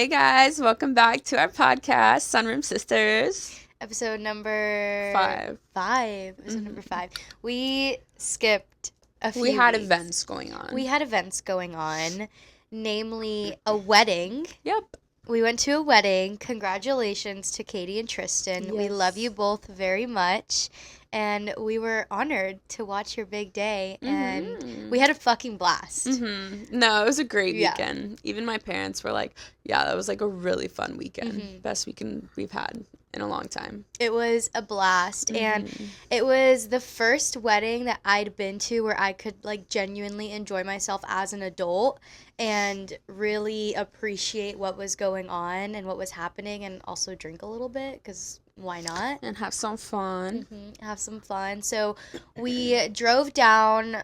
Hey guys, welcome back to our podcast, Sunroom Sisters. Episode number 5. 5. Episode number 5. We skipped a few We had weeks. events going on. We had events going on, namely a wedding. Yep. We went to a wedding. Congratulations to Katie and Tristan. Yes. We love you both very much. And we were honored to watch your big day. And we had a fucking blast. No, it was a great Yeah. weekend. Even my parents were like, yeah, that was like a really fun weekend. Mm-hmm. Best weekend we've had in a long time. It was a blast. And it was the first wedding that I'd been to where I could like genuinely enjoy myself as an adult and really appreciate what was going on and what was happening, and also drink a little bit because why not? And have some fun. Have some fun. So we drove down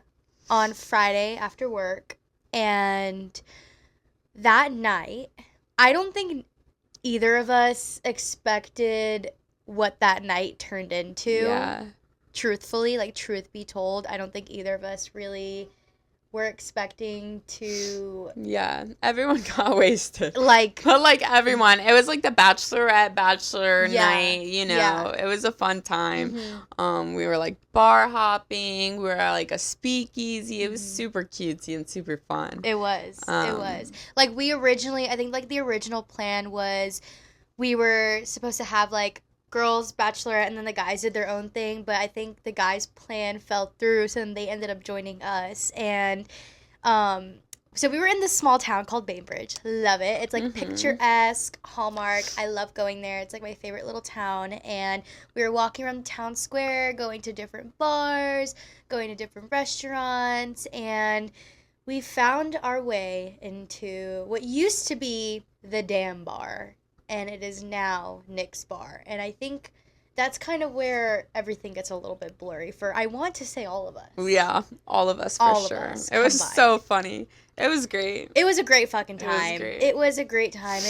on Friday after work, and that night, I don't think either of us expected what that night turned into. Yeah. Truthfully, like, truth be told, I don't think either of us really were expecting to, Yeah. Everyone got wasted. like, But like everyone, it was like the bachelor Yeah. night, you know. Yeah. It was a fun time. We were like bar hopping. We were at like a speakeasy. It was super cutesy and super fun. It was. It was. Like, I think, like, the original plan was we were supposed to have, like, girls' bachelorette, and then the guys did their own thing, but I think the guys' plan fell through, so then they ended up joining us, and, so we were in this small town called Bainbridge. Love it. It's, like, picturesque, Hallmark. I love going there. It's, like, my favorite little town, and we were walking around the town square, going to different bars, going to different restaurants, and we found our way into what used to be the Dam Bar, and it is now Nick's Bar. And I think that's kind of where everything gets a little bit blurry for, I want to say, all of us. Yeah, all of us for All of sure. us It was combined. so funny. It was great. It was a great fucking It was time. great. It was a great time.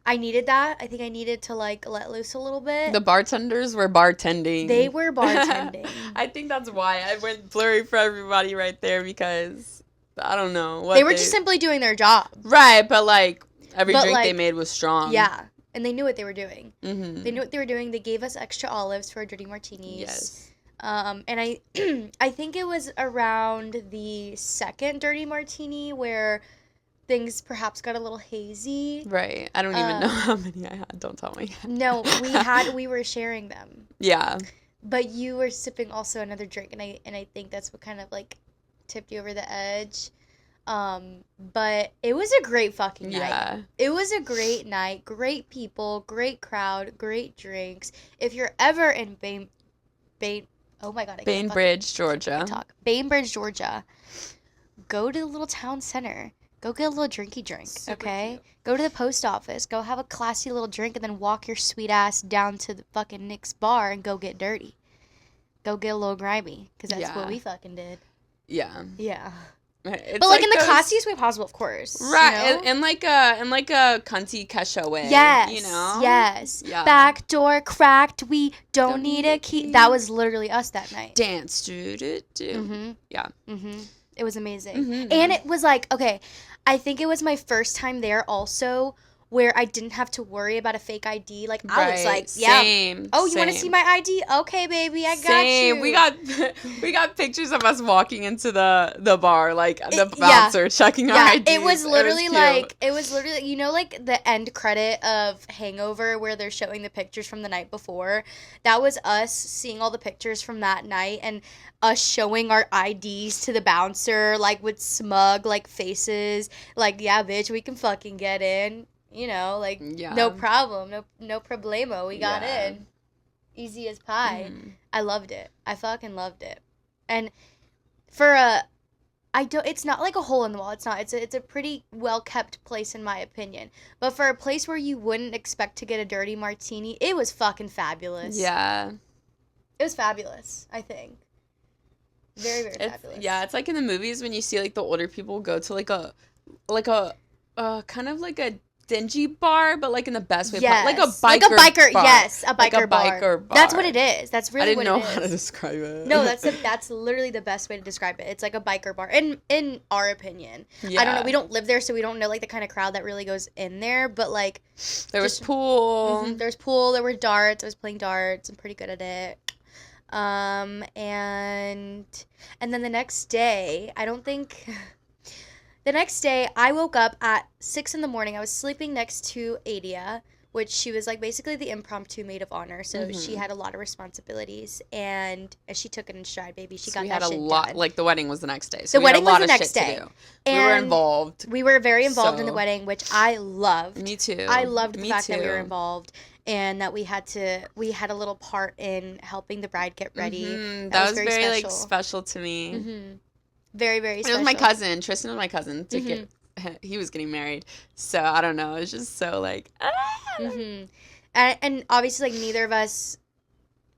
I neted that. I think I needed to, like, let loose a little bit. The bartenders were bartending. They were bartending. I think that's why I went blurry for everybody right there, because I don't know what They were just simply doing their job. right, but like every But, drink they like, made was strong. Yeah. And they knew what they were doing. Mm-hmm. They knew what they were doing. They gave us extra olives for our dirty martinis. Yes. And I I think it was around the second dirty martini where things perhaps got a little hazy. Right. I don't even know how many I had. Don't tell me. No, we were sharing them. Yeah. But you were sipping also another drink, and I think that's what kind of like tipped you over the edge. But it was a great fucking night. Yeah. It was a great night, great people, great crowd, great drinks. If you're ever in oh my god, I can't Bainbridge, Georgia. talk. Bainbridge, Georgia. Go to the little town center. Go get a little drinky drink, Super okay? cute. Go to the post office. Go have a classy little drink, and then walk your sweet ass down to the fucking Nick's Bar and go get dirty. Go get a little grimy, because that's what Yeah. we fucking did. Yeah. Yeah. It's But like in the those- classiest way possible, of course. Right. You know? In like a cunty Kesha way. Yes. You know? Yes. Yeah. Back door cracked. We don't need a key. That was literally us that night. Dance. Do. Mm-hmm. Yeah. Mm-hmm. It was amazing. Mhm, And it was like, okay, I think it was my first time there also where I didn't have to worry about a fake ID. Like, I was like, yeah. Same. Oh, you want to same. see my ID? Okay, baby, I got Same. you. We got pictures of us walking into the bar, like the yeah. bouncer checking our Yeah, IDs. it was literally cute. you know, like the end credit of Hangover where they're showing the pictures from the night before. That was us seeing all the pictures from that night and us showing our IDs to the bouncer, like with smug like faces, like, yeah, bitch, we can fucking get in. You know, like, Yeah. no problem, no problemo. We got Yeah. in, easy as pie. I loved it. I fucking loved it. And for it's not like a hole in the wall. It's not. It's a pretty well kept place in my opinion. But for a place where you wouldn't expect to get a dirty martini, it was fucking fabulous. Yeah. It was fabulous. I think. Very, very fabulous. Yeah, it's like in the movies when you see like the older people go to like a kind of like a dingy bar, but like in the best way. Yes. Like a biker bar. Yes, a biker, like a bar. biker bar. That's what it is. That's really what it is. I didn't know how to describe it. No, that's literally the best way to describe it. It's like a biker bar, in our opinion. Yeah. I don't know. We don't live there, so we don't know like the kind of crowd that really goes in there. But like, there was pool. There's pool. There were darts. I was playing darts. I'm pretty good at it. And then the next day, the next day I woke up at 6 a.m. I was sleeping next to Adia, which she was like basically the impromptu maid of honor. So she had a lot of responsibilities, and she took it in stride, baby. She got that shit done. Like the wedding was the next day. So the wedding was the next day. We were involved. We were very involved in the wedding, which I loved. Me too. I loved the fact that we were involved. And that we had a little part in helping the bride get ready. That was very like special to me. Very, very special. It was my cousin. Tristan was my cousin. He was getting married. So I don't know. It was just so like. And obviously, like, neither of us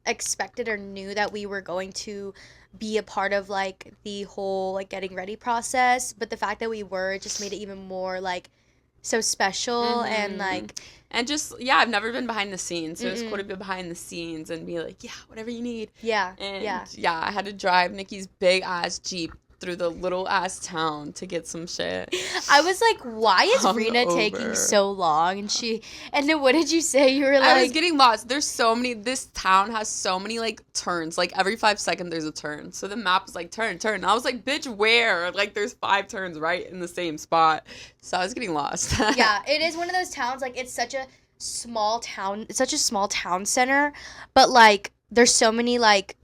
expected or knew that we were going to be a part of like the whole like getting ready process. But the fact that we were just made it even more like so special and like. And just, I've never been behind the scenes, so it was cool to be behind the scenes and be like, whatever you need. Yeah, and I had to drive Nikki's big-ass Jeep through the little-ass town to get some shit. I was like, why is Rena taking so long? And then what did you say? You were like... I was getting lost. This town has so many, like, turns. Like, every 5 seconds there's a turn. So the map is like, turn. And I was like, bitch, where? Like, there's 5 turns right in the same spot. So I was getting lost. Yeah, it is one of those towns, like, it's such a small town. It's such a small town center. But, like, there's so many, like,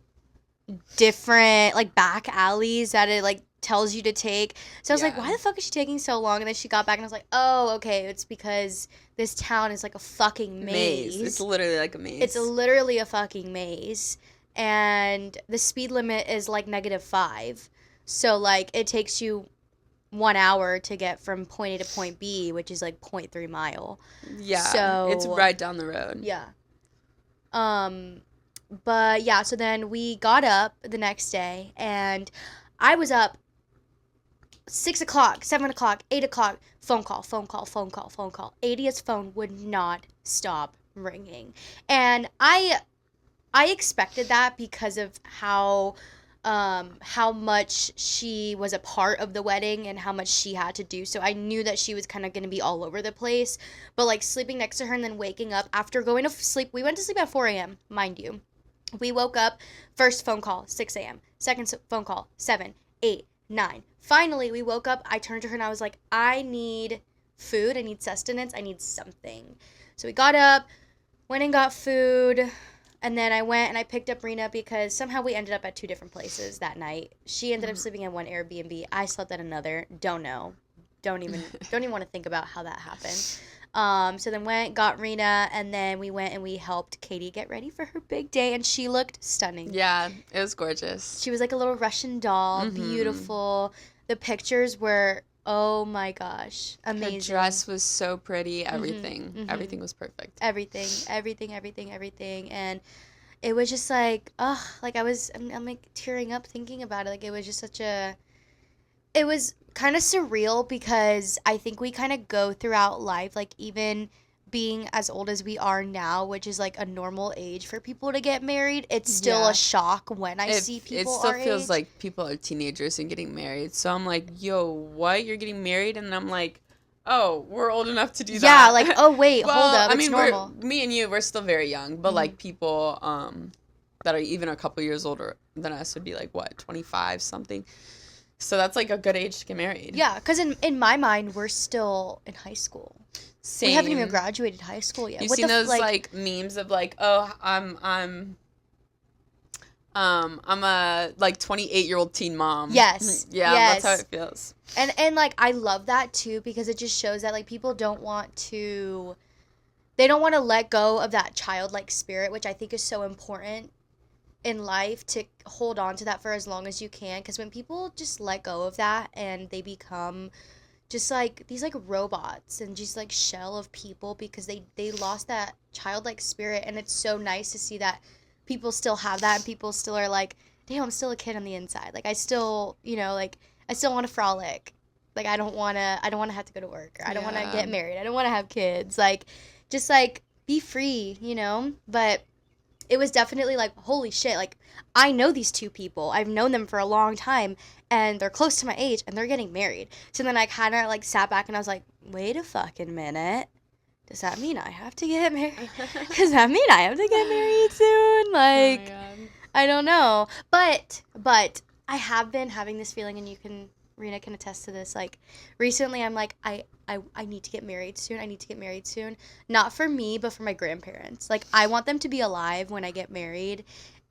different like back alleys that it like tells you to take. So I was like, why the fuck is she taking so long? And then she got back and I was like, oh, okay, it's because this town is like a fucking maze. It's literally like a maze. It's literally a fucking maze. And the speed limit is like -5. So like it takes you 1 hour to get from point A to point B, which is like 0.3 mile. Yeah. So it's right down the road. Yeah. But yeah, so then we got up the next day, and I was up 6 o'clock, 7 o'clock, 8 o'clock, phone call. Adia's phone would not stop ringing. And I expected that because of how much she was a part of the wedding and how much she had to do. So I knew that she was kind of going to be all over the place. But like sleeping next to her and then waking up after going to sleep, we went to sleep at 4 a.m., mind you. We woke up, first phone call, 6 a.m., second phone call, 7, 8, 9. Finally, we woke up, I turned to her and I was like, I need food, I need sustenance, I need something. So we got up, went and got food, and then I went and I picked up Rena because somehow we ended up at 2 different places that night. She ended up sleeping in one Airbnb, I slept at another, don't know. Don't even want to think about how that happened. So then got Rena, and then we went and we helped Katie get ready for her big day, and she looked stunning. Yeah, it was gorgeous. She was like a little Russian doll, beautiful. The pictures were, oh my gosh, amazing. Her dress was so pretty, everything. Everything was perfect. Everything. And it was just like, like I'm like tearing up thinking about it. Like it was just it was kind of surreal because I think we kind of go throughout life, like even being as old as we are now, which is like a normal age for people to get married, it's still a shock when I see people It still our feels age. like people are teenagers and getting married. So I'm like, yo, what? You're getting married? And I'm like, oh, we're old enough to do that. Yeah, like, oh, wait, well, hold up, I it's mean, normal. me and you, we're still very young. But like people that are even a couple years older than us would be like, what, 25 something? So that's like a good age to get married. Yeah, because in my mind, we're still in high school. Same. We haven't even graduated high school yet. You've seen those like memes of like, oh, I'm a like 28-year-old teen mom. Yes. Yeah, yes. That's how it feels. And like I love that too because it just shows that like people don't want to let go of that childlike spirit, which I think is so important in life, to hold on to that for as long as you can, because when people just let go of that and they become just like these like robots and just like shell of people because they lost that childlike spirit. And it's so nice to see that people still have that and people still are like, damn, I'm still a kid on the inside, like I still, like I still want to frolic. Like, I don't want to have to go to work, or I don't want to Yeah. get married. I don't want to have kids. Like, just, like, be free, you know? But it was definitely like, holy shit, like, I know these two people. I've known them for a long time, and they're close to my age, and they're getting married. So then I kind of, like, sat back, and I was like, wait a fucking minute. Does that mean I have to get married? Does that mean I have to get married soon? Like, Oh my God. I don't know. But I have been having this feeling, and Rena can attest to this. Like, recently I'm like, I need to get married soon. I need to get married soon. Not for me, but for my grandparents. Like, I want them to be alive when I get married,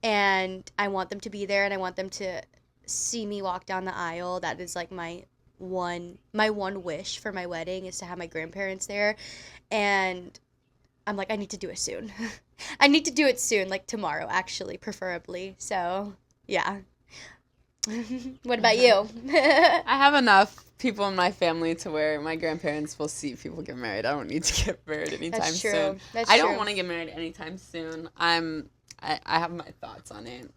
and I want them to be there, and I want them to see me walk down the aisle. That is, like, my one wish for my wedding, is to have my grandparents there. And I'm like, I need to do it soon. I need to do it soon, like tomorrow, actually, preferably. So, yeah. What about you? I have enough people in my family to where my grandparents will see people get married. I don't need to get married anytime That's true. soon. That's I true. don't want to get married anytime soon. I have my thoughts on it.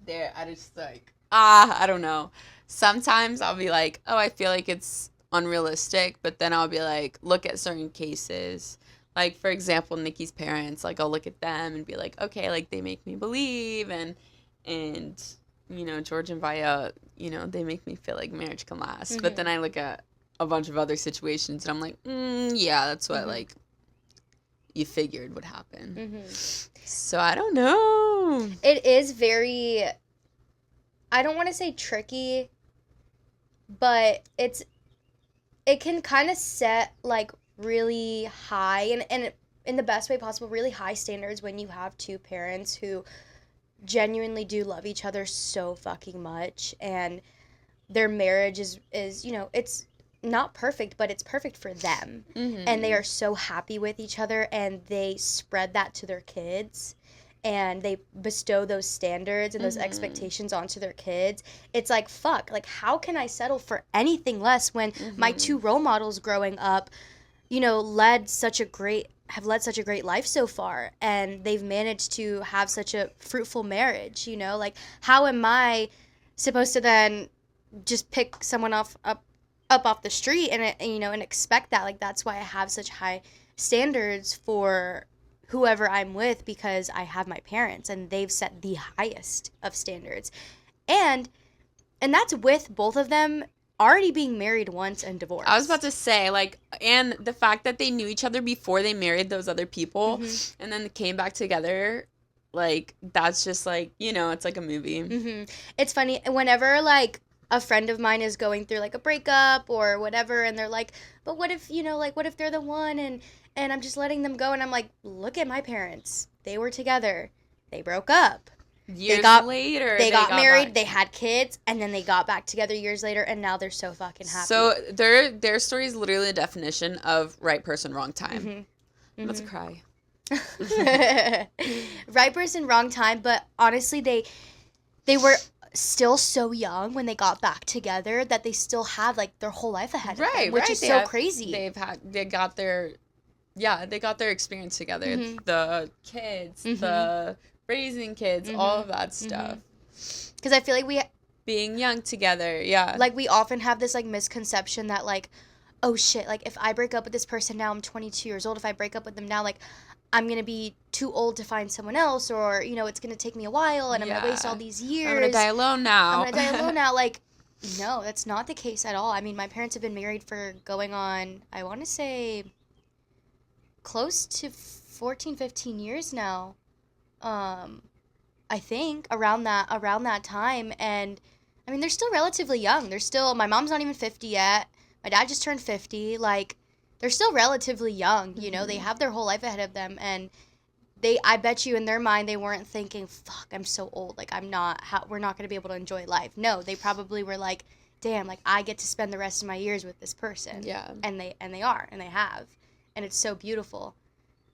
I just like, I don't know. Sometimes I'll be like, oh, I feel like it's unrealistic, but then I'll be like, look at certain cases. Like, for example, Nikki's parents, like, I'll look at them and be like, okay, like, they make me believe, and you know, George and Vaya, you know, they make me feel like marriage can last. Mm-hmm. But then I look at a bunch of other situations, and I'm like, yeah, that's what, Mm-hmm. like, you figured would happen. Mm-hmm. So I don't know. It is very, I don't want to say tricky, but it can kind of set, like, really high, and in the best way possible, really high standards when you have two parents who genuinely do love each other so fucking much, and their marriage is, you know, it's not perfect, but it's perfect for them. Mm-hmm. And they are so happy with each other, and they spread that to their kids, and they bestow those standards and those expectations onto their kids. It's like, fuck, like, how can I settle for anything less when my two role models growing up, you know, have led such a great life so far, and they've managed to have such a fruitful marriage, you know? Like, how am I supposed to then just pick someone up off the street and you know, and expect that? Like, that's why I have such high standards for whoever I'm with, because I have my parents, and they've set the highest of standards. And that's with both of them already being married once and divorced. I was about to say, like, and the fact that they knew each other before they married those other people, and then came back together, like, that's just, like, you know, it's like a movie. It's funny, whenever, like, a friend of mine is going through, like, a breakup or whatever, and they're like, but what if, you know, like, what if they're the one, and I'm just letting them go, and I'm like, look at my parents. They were together. They broke up. Years later, they got married, back. they had kids, and then they got back together years later, and now they're so fucking happy. So their story is literally a definition of right person, wrong time. I'm about to cry. Right person, wrong time, but honestly, they were still so young when they got back together that they still have, like, their whole life ahead of them, which is so crazy. They got their experience together. The kids, the raising kids, all of that stuff. Because I feel like being young together, yeah. Like, we often have this, like, misconception that, like, oh shit, like, if I break up with this person now, I'm 22 years old. If I break up with them now, like, I'm gonna be too old to find someone else, or, you know, it's gonna take me a while, and I'm gonna waste all these years. I'm gonna die alone now. Like, no, that's not the case at all. I mean, my parents have been married for going on, I want to say, close to 14, 15 years now. I think around that time, and I mean, they're still relatively young. My mom's not even 50 yet. My dad just turned 50. Like, they're still relatively young, you know. They have their whole life ahead of them, and I bet you in their mind they weren't thinking, fuck, I'm so old, like, we're not going to be able to enjoy life. No, they probably were like, damn, like, I get to spend the rest of my years with this person. Yeah. And they have, and it's so beautiful.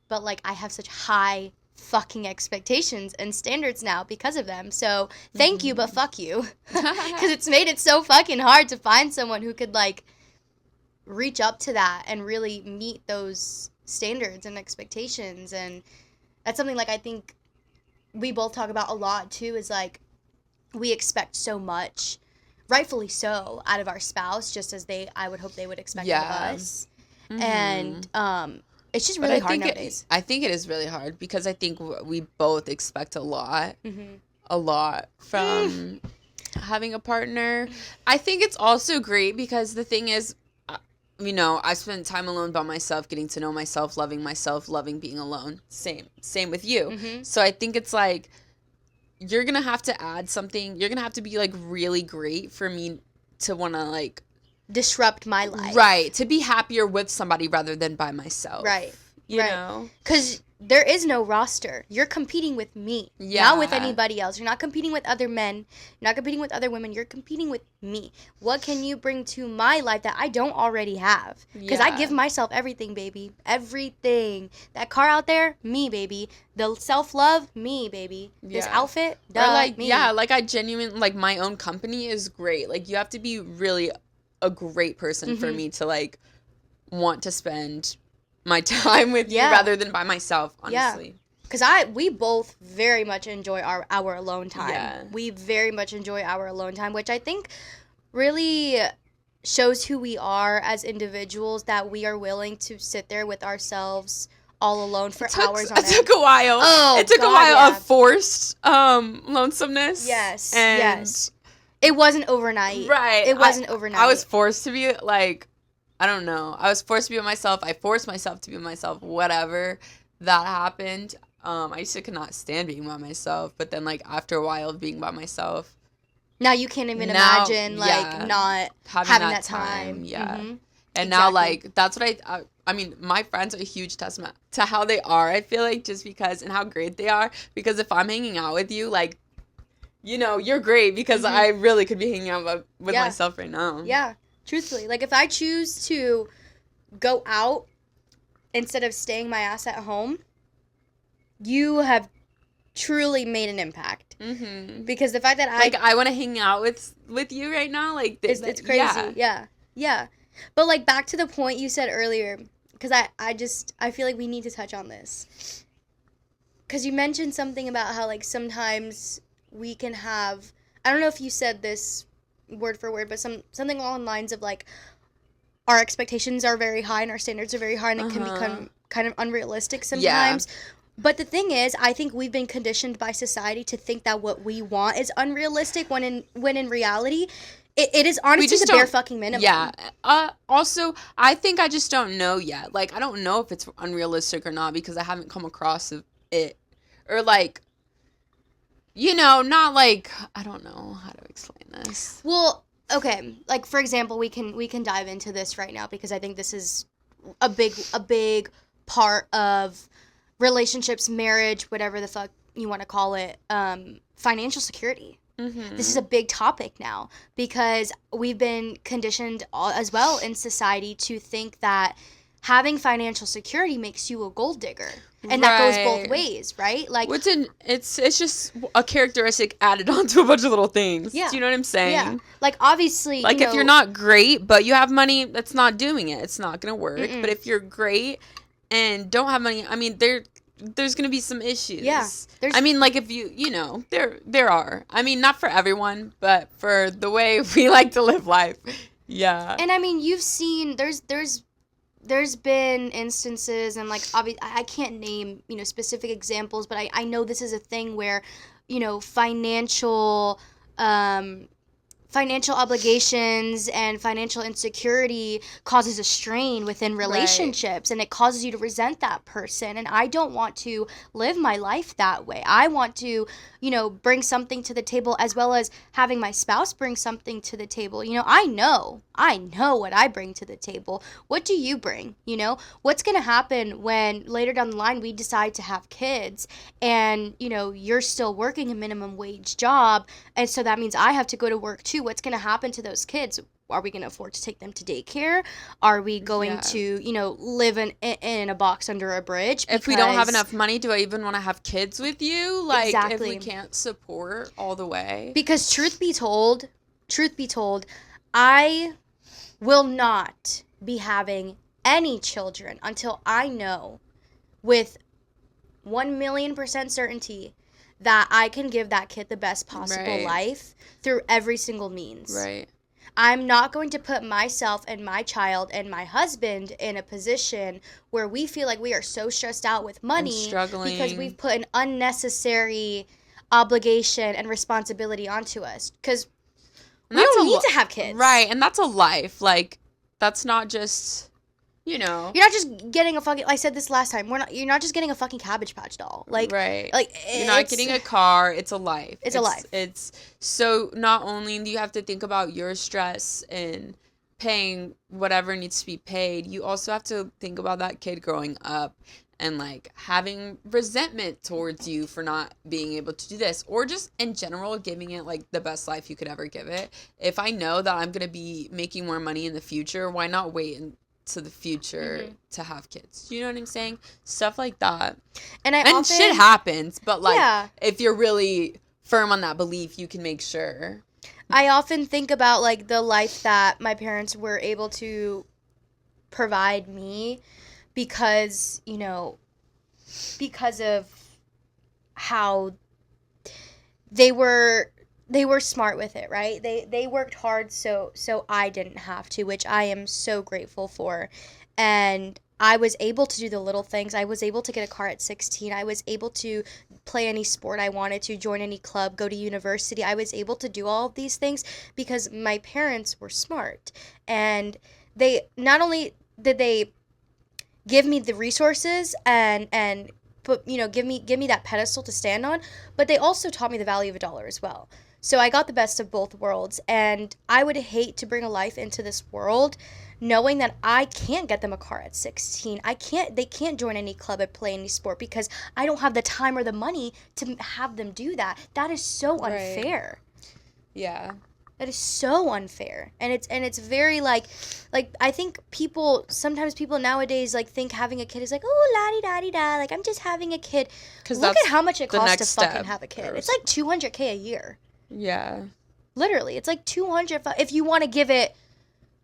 But, like, I have such high fucking expectations and standards now because of them. So thank you, but fuck you. Because it's made it so fucking hard to find someone who could, like, reach up to that and really meet those standards and expectations. And that's something, like, I think we both talk about a lot too, is, like, we expect so much rightfully so, out of our spouse, just as I would hope they would expect out of us. Mm-hmm. And it's just really hard nowadays. I think it is really hard because I think we both expect a lot. Mm-hmm. A lot from having a partner. I think it's also great because the thing is, I spend time alone by myself, getting to know myself, loving being alone. Same with you. Mm-hmm. So I think it's like, you're going to have to add something. You're going to have to be like really great for me to want to like disrupt my life. Right. To be happier with somebody rather than by myself. Right. You know? Because there is no roster. You're competing with me, not with anybody else. You're not competing with other men. You're not competing with other women. You're competing with me. What can you bring to my life that I don't already have? Because I give myself everything, baby. Everything. That car out there, me, baby. The self-love, me, baby. This outfit, me. Yeah, like I genuinely, like my own company is great. Like you have to be really a great person for me to like want to spend my time with you rather than by myself, honestly. Because we both very much enjoy our alone time. Yeah. We very much enjoy our alone time, which I think really shows who we are as individuals, that we are willing to sit there with ourselves all alone for hours on end. It took a while. It took a while of forced lonesomeness. Yes. It wasn't overnight. Right. It wasn't overnight. I was forced to be like, I don't know. I was forced to be with myself. I forced myself to be with myself. Whatever that happened. I used to could not stand being by myself. But then, like, after a while of being by myself. Now you can't even imagine, like, not having that time. Yeah. Mm-hmm. And now, like, that's what I mean, my friends are a huge testament to how they are, I feel like, just because, and how great they are. Because if I'm hanging out with you, like, you know, you're great because I really could be hanging out with myself right now. Yeah. Truthfully, like if I choose to go out instead of staying my ass at home, you have truly made an impact. Mm-hmm. Because the fact that I want to hang out with you right now, like it's crazy. Yeah. But like back to the point you said earlier, because I feel like we need to touch on this. Because you mentioned something about how like sometimes we can have, I don't know if you said this word for word, but something along the lines of like our expectations are very high and our standards are very high, and it can become kind of unrealistic sometimes. But the thing is, I think we've been conditioned by society to think that what we want is unrealistic when in reality it is honestly the bare fucking minimum. Yeah. Also, I think I just don't know yet. Like I don't know if it's unrealistic or not because I haven't come across it, or like, you know, not like, I don't know how to explain this. Well, okay. Like, for example, we can dive into this right now because I think this is a big part of relationships, marriage, whatever the fuck you want to call it, financial security. Mm-hmm. This is a big topic now because we've been conditioned as well in society to think that having financial security makes you a gold digger. And that goes both ways, right? Like it's just a characteristic added on to a bunch of little things. Yeah. Do you know what I'm saying? Yeah. Like obviously, like if you're not great but you have money, that's not doing it. It's not gonna work. Mm-mm. But if you're great and don't have money, I mean there's gonna be some issues. Yeah. I mean, like if you know, there are. I mean, not for everyone, but for the way we like to live life. Yeah. And I mean, you've seen there's been instances, and like obviously I can't name, you know, specific examples, but I know this is a thing where, you know, financial obligations and financial insecurity causes a strain within relationships, and it causes you to resent that person. And I don't want to live my life that way. I want to, you know, bring something to the table, as well as having my spouse bring something to the table. You know, I know what I bring to the table. What do you bring? You know, what's going to happen when later down the line we decide to have kids and, you know, you're still working a minimum wage job, and so that means I have to go to work too. What's going to happen to those kids? Are we going to afford to take them to daycare? Are we going to, you know, live in a box under a bridge? If we don't have enough money, do I even want to have kids with you? Like, if we can't support all the way? Because truth be told, I will not be having any children until I know with 1,000,000% certainty that I can give that kid the best possible Right. life through every single means. Right. I'm not going to put myself and my child and my husband in a position where we feel like we are so stressed out with And money struggling. because we've put an unnecessary obligation and responsibility onto us. Because we don't need to have kids. Right, and that's a life. Like, that's not just, you know. You're not just getting a fucking. I said this last time. You're not just getting a fucking Cabbage Patch doll. Like, right. Like You're not getting a car. It's a life. It's a life. It's so not only do you have to think about your stress and paying whatever needs to be paid, you also have to think about that kid growing up and like having resentment towards you for not being able to do this, or just in general giving it like the best life you could ever give it. If I know that I'm gonna be making more money in the future, why not wait to the future to have kids? You know what I'm saying? Stuff like that. And often, shit happens, but like if you're really firm on that belief, you can make sure. I often think about like the life that my parents were able to provide me because, you know, because of how they were smart with it, right? They worked hard so I didn't have to, which I am so grateful for. And I was able to do the little things. I was able to get a car at 16. I was able to play any sport I wanted to, join any club, go to university. I was able to do all of these things because my parents were smart. And they not only did they give me the resources and put, you know, give me that pedestal to stand on, but they also taught me the value of a dollar as well. So I got the best of both worlds, and I would hate to bring a life into this world knowing that I can't get them a car at 16. They can't join any club and play any sport because I don't have the time or the money to have them do that. That is so unfair. Yeah. That is so unfair. And it's very like I think sometimes people nowadays like think having a kid is like, oh, la-di-da-di-da, like I'm just having a kid. Look at how much it costs to fucking have a kid. It's like $200K a year. Yeah. Literally, it's like $200 if you want to give it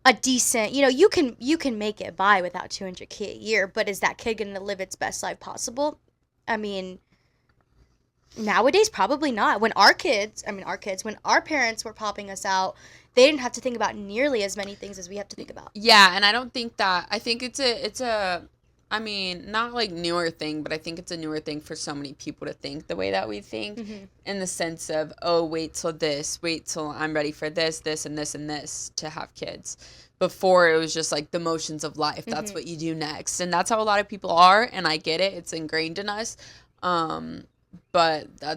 a decent, you know, you can make it by without $200K a year, but is that kid going to live its best life possible? I mean, nowadays, probably not. When our parents were popping us out, they didn't have to think about nearly as many things as we have to think about. Yeah, and I don't think that, I think it's a, I mean, not like newer thing, but I think it's a newer thing for so many people to think the way that we think, in the sense of, oh, wait till I'm ready for this, and this, and this to have kids. Before, it was just like the motions of life. That's what you do next. And that's how a lot of people are, and I get it. It's ingrained in us. But I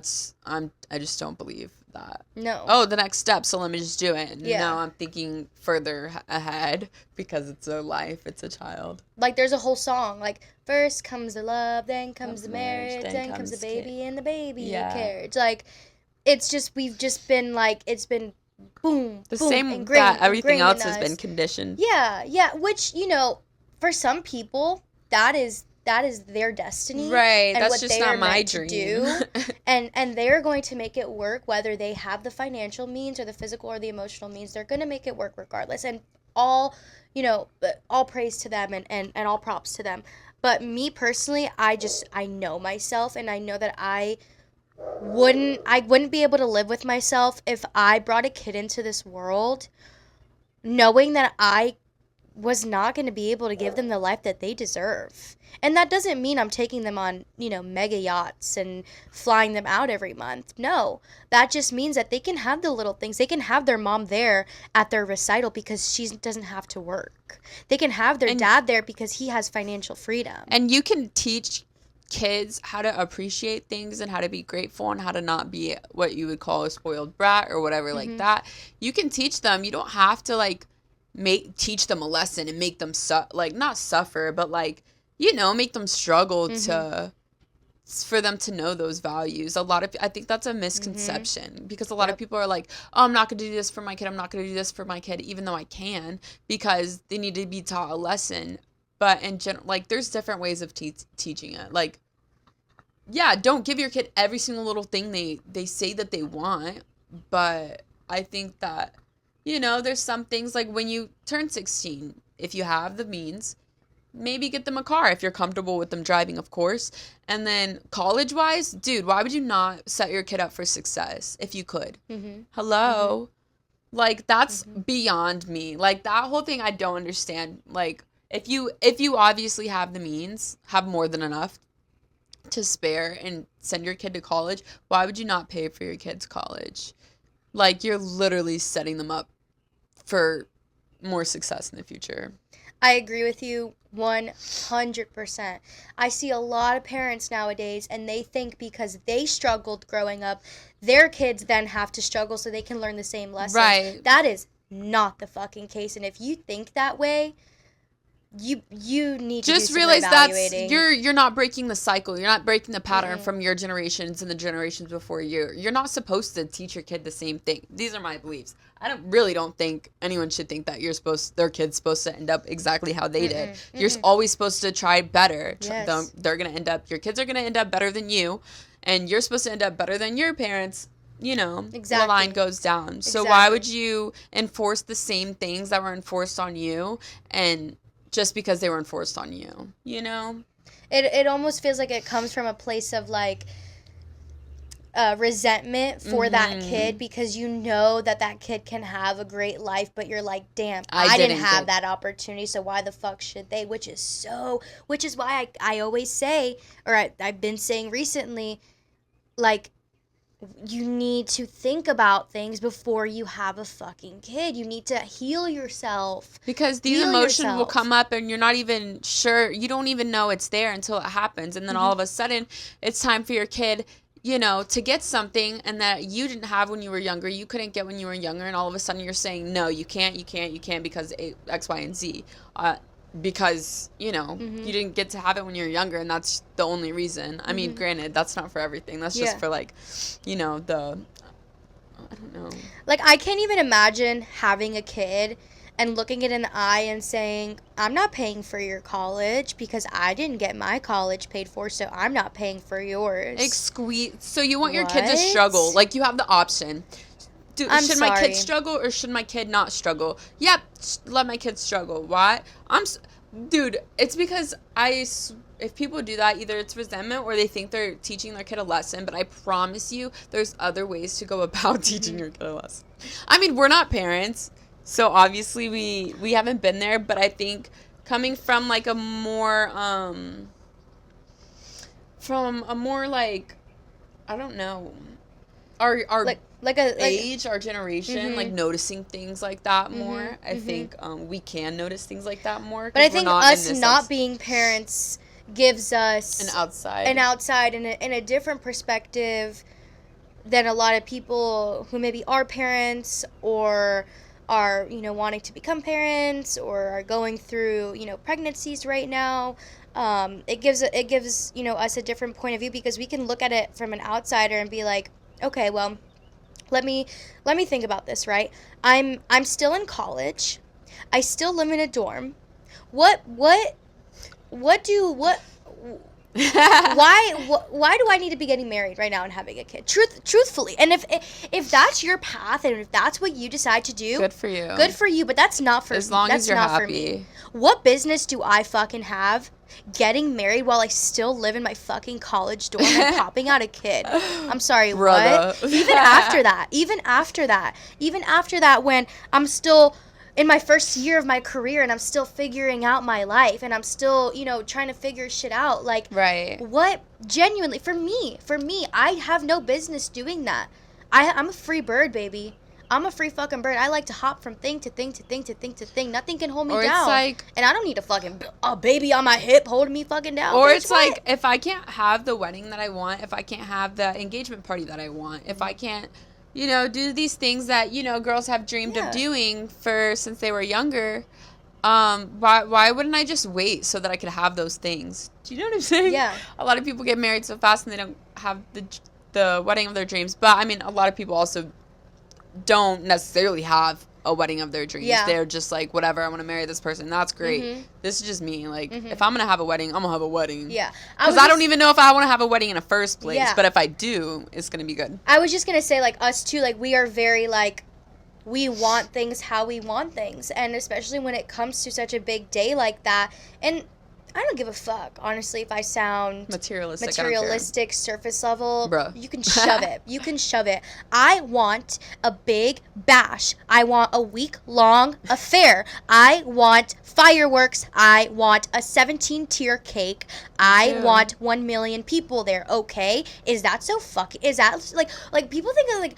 just don't believe that. No. Oh, the next step, so let me just do it. Yeah. Now I'm thinking further ahead because it's a life, it's a child. Like there's a whole song, like first comes the love, then comes the marriage, then comes the baby and the baby carriage. Like we've just been like, it's been boom, the boom, same that everything else has been conditioned. Yeah, which, you know, for some people that is their destiny, right? And that's what just they not are my meant dream. To do, and they're going to make it work whether they have the financial means or the physical or the emotional means. They're going to make it work regardless. And all praise to them and all props to them. But me personally, I know myself, and I know that I wouldn't be able to live with myself if I brought a kid into this world knowing that I was not going to be able to give them the life that they deserve. And that doesn't mean I'm taking them on, you know, mega yachts and flying them out every month. No, that just means that they can have the little things. They can have their mom there at their recital because she doesn't have to work. They can have their dad there because he has financial freedom. And you can teach kids how to appreciate things and how to be grateful and how to not be what you would call a spoiled brat or whatever like that. You can teach them. You don't have to like teach them a lesson and make them not suffer, but like, you know, make them struggle for them to know those values. I think that's a misconception because a lot of people are like, oh, I'm not going to do this for my kid. I'm not going to do this for my kid, even though I can, because they need to be taught a lesson. But in general, like, there's different ways of teaching it. Like, yeah, don't give your kid every single little thing they say that they want. But I think that, you know, there's some things like when you turn 16, if you have the means, maybe get them a car if you're comfortable with them driving, of course. And then college-wise, dude, why would you not set your kid up for success if you could? Hello? Like, that's beyond me. Like, that whole thing I don't understand. Like, if you obviously have the means, have more than enough to spare and send your kid to college, why would you not pay for your kid's college? Like, you're literally setting them up for more success in the future. I agree with you 100%. I see a lot of parents nowadays, and they think because they struggled growing up, their kids then have to struggle so they can learn the same lessons. Right. That is not the fucking case. And if you think that way, you need to just do some realize that's reevaluating. you're not breaking the cycle. You're not breaking the pattern from your generations and the generations before you. You're not supposed to teach your kid the same thing. These are my beliefs. I don't think anyone should think that their kid's supposed to end up exactly how they did. You're always supposed to try better. Yes. Your kids are gonna end up better than you, and you're supposed to end up better than your parents. You know, Exactly. the line goes down. So why would you enforce the same things that were enforced on you, and just because they were enforced on you, you know? It almost feels like it comes from a place of, like, resentment for that kid, because you know that kid can have a great life, but you're like, damn, I didn't have that opportunity, so why the fuck should they? Which is why I always say, or I've been saying recently, like, you need to think about things before you have a fucking kid. You need to heal yourself. Because these emotions will come up and you're not even sure. You don't even know it's there until it happens. And then all of a sudden, it's time for your kid, you know, to get something and that you didn't have when you were younger. You couldn't get when you were younger. And all of a sudden you're saying, no, you can't because X, Y, and Z. Because, you know, you didn't get to have it when you were younger, and that's the only reason. I mean, granted, that's not for everything. That's just for, like, you know, I don't know. Like, I can't even imagine having a kid and looking it in the eye and saying, I'm not paying for your college because I didn't get my college paid for, so I'm not paying for yours. So you want your kid to struggle. Like, you have the option. Should my kid struggle or should my kid not struggle? Yep, let my kid struggle. Why? Dude, it's because if people do that, either it's resentment or they think they're teaching their kid a lesson, but I promise you there's other ways to go about teaching your kid a lesson. I mean, we're not parents, so obviously we haven't been there, but I think coming from like a more like, I don't know, our age, our generation, like noticing things like that more. I think we can notice things like that more. But I think us not being parents gives us an outside in a different perspective than a lot of people who maybe are parents or are, you know, wanting to become parents or are going through, you know, pregnancies right now. It gives you know, us a different point of view, because we can look at it from an outsider and be like, okay, well, let me think about this, right? I'm still in college. I still live in a dorm. Why do I need to be getting married right now and having a kid? Truthfully. And if that's your path and if that's what you decide to do, good for you. Good for you, but that's not for me. As long as you're happy. For me. What business do I fucking have getting married while I still live in my fucking college dorm and popping out a kid? I'm sorry, Brother. what? Even after that, when I'm still in my first year of my career and I'm still figuring out my life and I'm still, you know, trying to figure shit out, like, right. What genuinely, for me, I have no business doing that. I'm a free bird, baby. I'm a free fucking bird. I like to hop from thing to thing to thing to thing to thing. Nothing can hold me down. It's like, and I don't need a baby on my hip holding me fucking down. Or it's like, if I can't have the wedding that I want, if I can't have the engagement party that I want, if I can't, you know, do these things that, you know, girls have dreamed of doing since they were younger, why wouldn't I just wait so that I could have those things? Do you know what I'm saying? Yeah. A lot of people get married so fast and they don't have the wedding of their dreams. But, I mean, a lot of people also don't necessarily have a wedding of their dreams. Yeah. They're just like, whatever, I want to marry this person. That's great. This is just me. Like, if I'm going to have a wedding, I'm going to have a wedding. Yeah. Because I don't even know if I want to have a wedding in the first place. Yeah. But if I do, it's going to be good. I was just going to say, like, us too, like, we are very, like, we want things how we want things. And especially when it comes to such a big day like that. And I don't give a fuck, honestly, if I sound materialistic, surface level. Bruh. You can shove it. You can shove it. I want a big bash. I want a week-long affair. I want fireworks. I want a 17-tier cake. I want 1 million people there, okay? Is that so fucking... Is that, like people think of, like,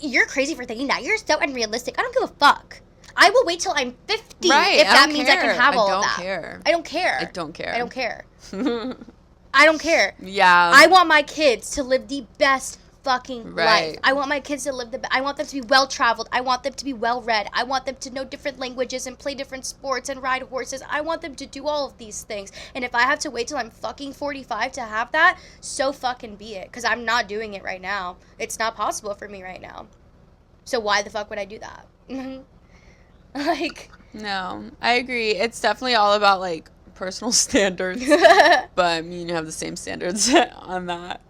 you're crazy for thinking that. You're so unrealistic. I don't give a fuck. I will wait till I'm 50 if that means I can have all of that. I don't care. I don't care. I don't care. I don't care. Yeah. I want my kids to live the best fucking life. I want my kids to live I want them to be well traveled. I want them to be well read. I want them to know different languages and play different sports and ride horses. I want them to do all of these things. And if I have to wait till I'm fucking 45 to have that, so fucking be it. Because I'm not doing it right now. It's not possible for me right now. So why the fuck would I do that? Like, no, I agree. It's definitely all about, like, personal standards. But me and you have the same standards on that.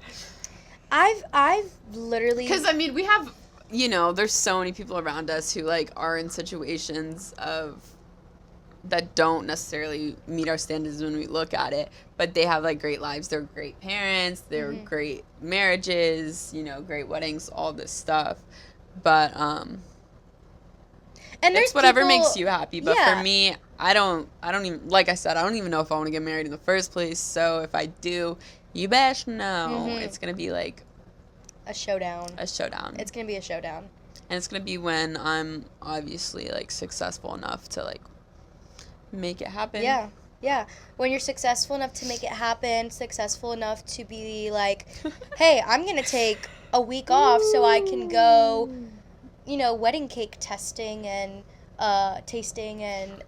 I've literally... Because, I mean, we have, you know, there's so many people around us who, like, are in situations that don't necessarily meet our standards when we look at it. But they have, like, great lives. They're great parents. They're great marriages, you know, great weddings, all this stuff. But, and there's whatever makes you happy. But for me, I don't even, like I said, I don't even know if I want to get married in the first place. So if I do, you best know it's going to be like a showdown. It's going to be a showdown. And it's going to be when I'm obviously, like, successful enough to, like, make it happen. Yeah. Yeah. When you're successful enough to make it happen, successful enough to be like, hey, I'm going to take a week off so I can go, you know, wedding cake testing and tasting and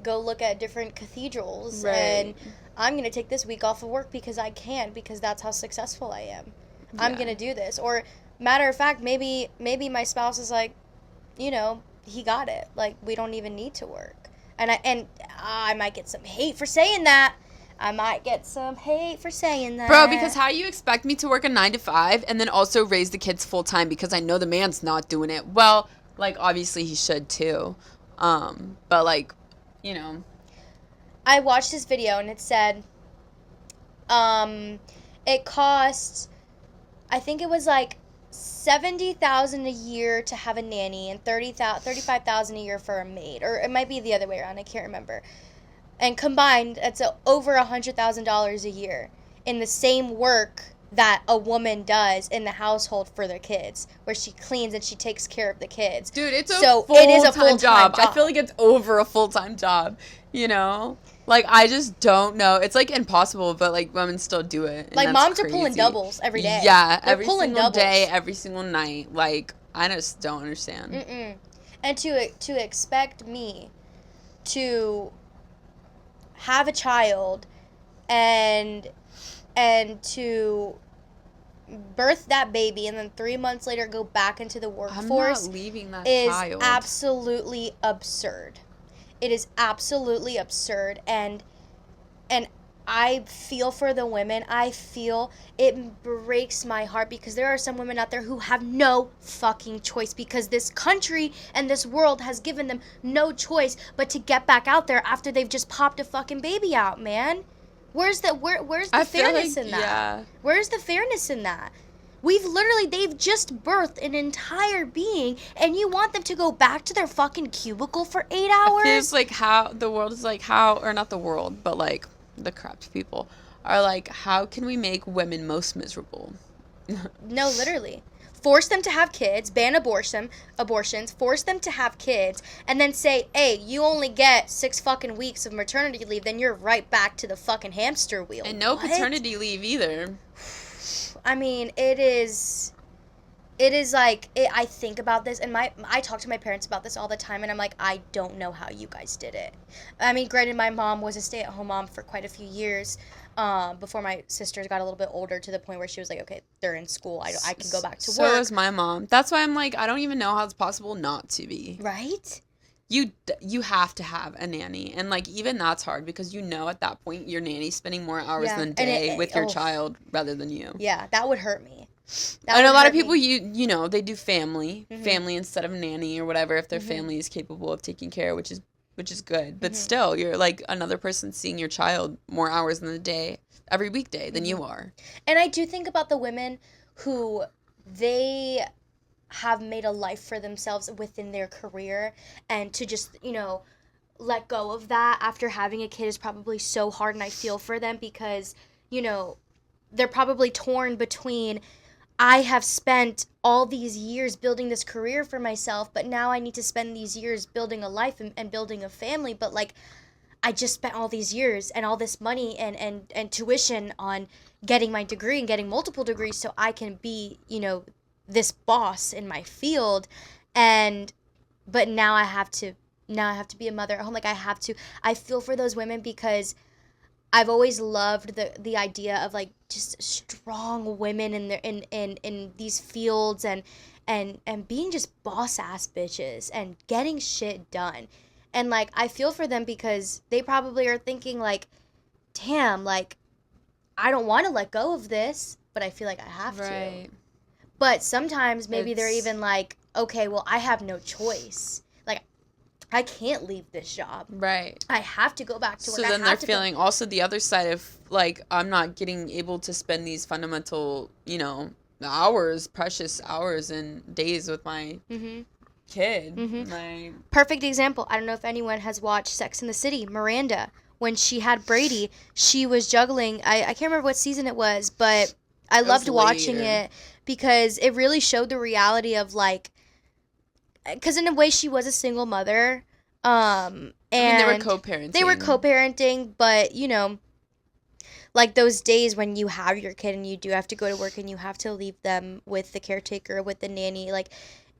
go look at different cathedrals. Right. And I'm going to take this week off of work because I can, because that's how successful I am. Yeah. I'm going to do this. Or, matter of fact, maybe my spouse is like, you know, he got it. Like, we don't even need to work. And I might get some hate for saying that. Bro, because how you expect me to work a 9 to 5 and then also raise the kids full time because I know the man's not doing it. Well, like, obviously he should too. But, like, you know. I watched this video and it said, it costs, I think it was like $70,000 a year to have a nanny and $35,000 a year for a maid, or it might be the other way around. I can't remember. And combined, it's over $100,000 a year in the same work that a woman does in the household for their kids, where she cleans and she takes care of the kids. Dude, it is a full-time job. I feel like it's over a full-time job, you know? Like, I just don't know. It's, like, impossible, but, like, women still do it. Like, moms are pulling doubles every day. Yeah, every single day, every single night. Like, I just don't understand. And to expect me to have a child and to birth that baby and then 3 months later go back into the workforce, I'm not leaving that is child. Absolutely absurd. It is absolutely absurd, and I feel for the women. I feel it breaks my heart because there are some women out there who have no fucking choice because this country and this world has given them no choice but to get back out there after they've just popped a fucking baby out, man. Where's the fairness in that? Yeah. Where's the fairness in that? They've just birthed an entire being, and you want them to go back to their fucking cubicle for 8 hours? It feels like how the world is like or not the world, but, like, the corrupt people are like, how can we make women most miserable? No, literally. Force them to have kids, ban abortions, force them to have kids, and then say, hey, you only get 6 fucking weeks of maternity leave, then you're right back to the fucking hamster wheel. And no paternity leave either. I mean, it is like, I think about this, and I talk to my parents about this all the time, and I'm like, I don't know how you guys did it. I mean, granted, my mom was a stay-at-home mom for quite a few years, before my sisters got a little bit older, to the point where she was like, okay, they're in school, I can go back to work. So is my mom. That's why I'm like, I don't even know how it's possible not to be. Right? You have to have a nanny, and, like, even that's hard because, you know, at that point your nanny's spending more hours than day with your child rather than you. Yeah, that would hurt me. I know a lot of people, you know, they do family instead of nanny or whatever if their family is capable of taking care, which is which is good. But still, you're like another person seeing your child more hours in the day every weekday than you are. And I do think about the women who they have made a life for themselves within their career, and to just, let go of that after having a kid is probably so hard, and I feel for them because, they're probably torn between, I have spent all these years building this career for myself, but now I need to spend these years building a life and building a family, but like I just spent all these years and all this money and tuition on getting my degree and getting multiple degrees so I can be, this boss in my field, but now I have to be a mother at home. Like I feel for those women because I've always loved the idea of like just strong women in these fields and being just boss ass bitches and getting shit done. And like I feel for them because they probably are thinking like, damn, like I don't want to let go of this, but I feel like I have to. But sometimes maybe they're even like, okay, well, I have no choice. Like, I can't leave this job. Right. I have to go back to work. So then they're feeling also the other side of, like, I'm not getting able to spend these fundamental, hours, precious hours and days with my kid. Perfect example. I don't know if anyone has watched Sex and the City. Miranda, when she had Brady, she was juggling. I can't remember what season it was, but I loved watching it because it really showed the reality of like, because in a way she was a single mother, and they were co-parenting. But like those days when you have your kid and you do have to go to work and you have to leave them with the caretaker, with the nanny, like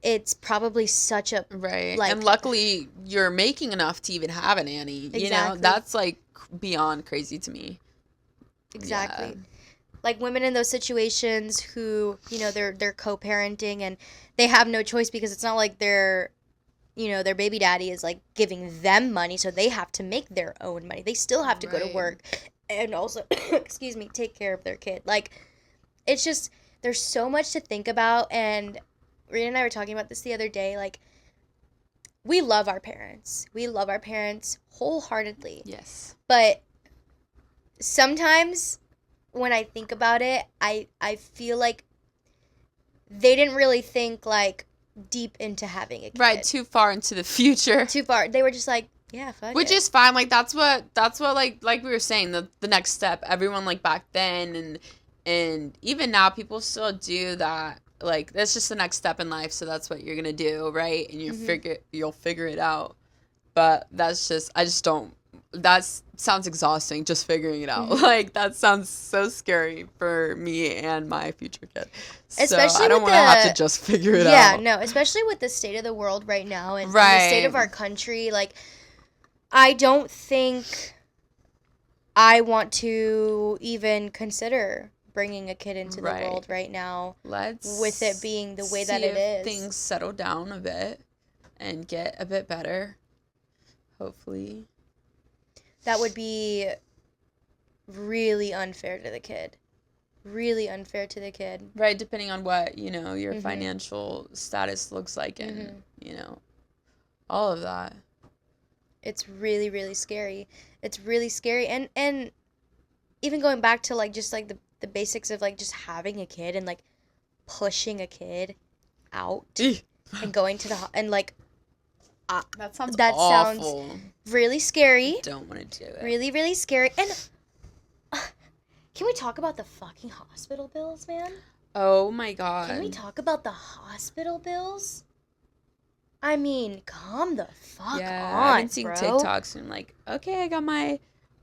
it's probably such a like, and luckily you're making enough to even have a nanny. Exactly. That's like beyond crazy to me. Exactly. Yeah. Like women in those situations who, they're co-parenting and they have no choice because it's not like their baby daddy is like giving them money, so they have to make their own money. They still have to go to work and also, take care of their kid. Like, it's just, there's so much to think about. And Rita and I were talking about this the other day. Like, we love our parents. We love our parents wholeheartedly. Yes. But sometimes when I think about it, I feel like they didn't really think like deep into having a kid. Right, too far into the future. Too far. They were just like, yeah, fuck Which it. is fine. Like that's what like we were saying, the next step. Everyone like back then and even now people still do that. Like that's just the next step in life, so that's what you're gonna do, right? And you'll figure it out. But that's just that sounds exhausting, just figuring it out. Like, that sounds so scary for me and my future kid. Especially so I don't want to have to just figure it out. Yeah, no, especially with the state of the world right now and the state of our country. Like, I don't think I want to even consider bringing a kid into the world right now. With it being the way that it is. Things settle down a bit and get a bit better, hopefully. That would be really unfair to the kid. Really unfair to the kid. Right, depending on what, your financial status looks like and, all of that. It's really, really scary. It's really scary. And even going back to, like, just, like, the basics of, like, just having a kid and, like, pushing a kid out and going to the... And, like... that sounds awful. Sounds really scary. I don't want to do it. Really, really scary. And can we talk about the fucking hospital bills, man? Oh my god. Can we talk about the hospital bills? I mean, calm the fuck on, I've been seeing bro. TikToks and I'm like, okay, I got my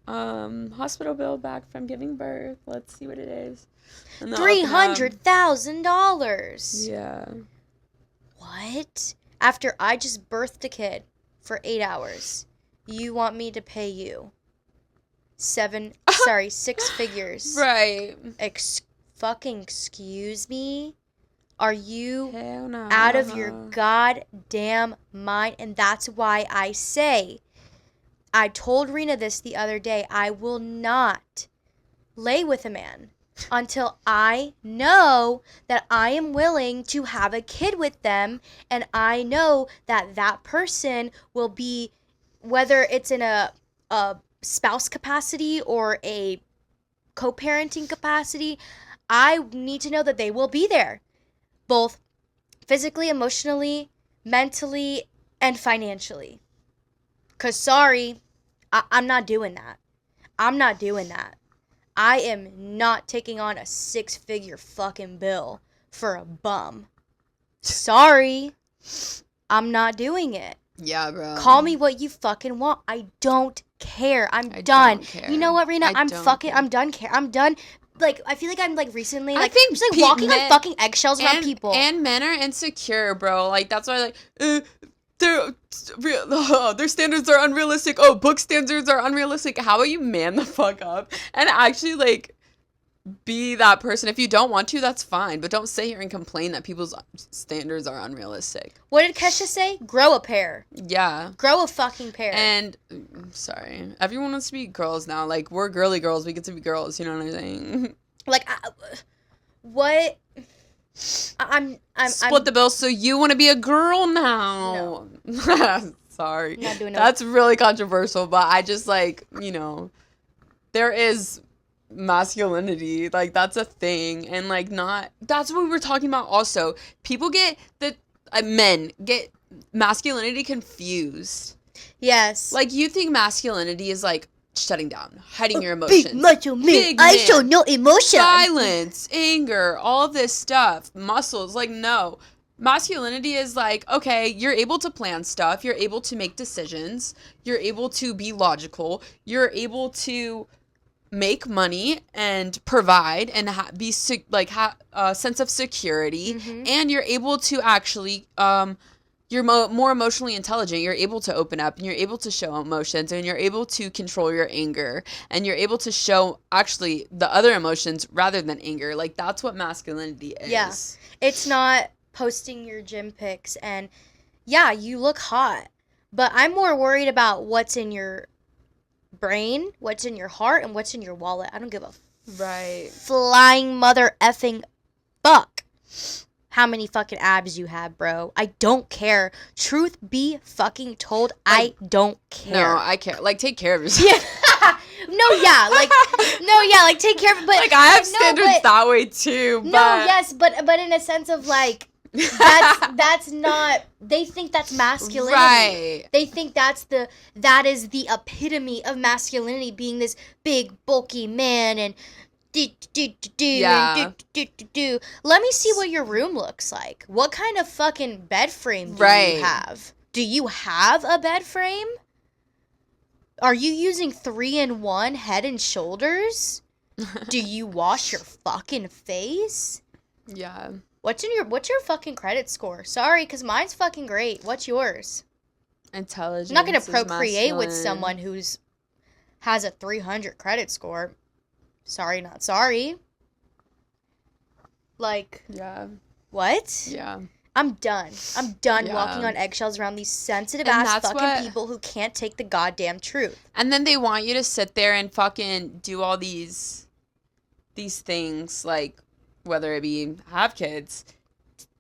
hospital bill back from giving birth. Let's see what it is. $300,000. Yeah. What? After I just birthed a kid for 8 hours, you want me to pay you 6 figures? Right. Fucking excuse me? Are you Hell no. out of your goddamn mind? And that's why I say, I told Rena this the other day, I will not lay with a man until I know that I am willing to have a kid with them, and I know that that person will be whether it's in a spouse capacity or a co-parenting capacity, I need to know that they will be there, both physically, emotionally, mentally, and financially. Because, sorry, I'm not doing that. I'm not doing that. I am not taking on a 6-figure fucking bill for a bum. Sorry. I'm not doing it. Yeah, bro. Call me what you fucking want. I don't care. I'm done. Don't care. You know what, Rena? I'm done care. I'm done. Like, I feel like I'm, like, recently, like, I'm just, like, walking on fucking eggshells around people. And men are insecure, bro. Like, that's why, like, their standards are unrealistic. Oh, book standards are unrealistic. How about you man the fuck up and actually, like, be that person? If you don't want to, that's fine. But don't sit here and complain that people's standards are unrealistic. What did Kesha say? Grow a pair. Yeah. Grow a fucking pair. And, sorry, everyone wants to be girls now. Like, we're girly girls. We get to be girls. You know what I'm saying? Like, what? I'm Split the bill, so you want to be a girl now. No. Sorry. Not doing That's really controversial, but I just, like, you know, there is masculinity. Like, that's a thing. And, like, that's what we were talking about also. People get men get masculinity confused. Yes. Like, you think masculinity is, like, shutting down, hiding your emotions. Big macho man. I show no emotion. Silence, anger, all this stuff, muscles. Like, no. Masculinity is like, okay, you're able to plan stuff. You're able to make decisions. You're able to be logical. You're able to make money and provide and have a sense of security. Mm-hmm. And you're able to actually you're more emotionally intelligent. You're able to open up and you're able to show emotions and you're able to control your anger and you're able to show actually the other emotions rather than anger. Like, that's what masculinity is. Yeah. It's not posting your gym pics and, yeah, you look hot. But I'm more worried about what's in your brain, what's in your heart, and what's in your wallet. I don't give a flying mother effing fuck how many fucking abs you have, bro. I don't care. Truth be fucking told, I don't care. No, I care. Like, take care of yourself. Yeah. Like, take care of it. But like, I have standards that way too. But... No, yes, but in a sense of, like, that's not, they think that's masculinity. Right. They think that is the epitome of masculinity, being this big, bulky man and yeah. Let me see what your room looks like. What kind of fucking bed frame do you have? Do you have a bed frame? Are you using 3-in-1 Head and Shoulders? Do you wash your fucking face? Yeah. What's your fucking credit score? Sorry, because mine's fucking great. What's yours? Intelligence. I'm not gonna procreate with someone who's has a 300 credit score. Sorry, not sorry. Like, yeah. What? Yeah. I'm done walking on eggshells around these sensitive ass fucking people who can't take the goddamn truth. And then they want you to sit there and fucking do all these things, like, whether it be have kids,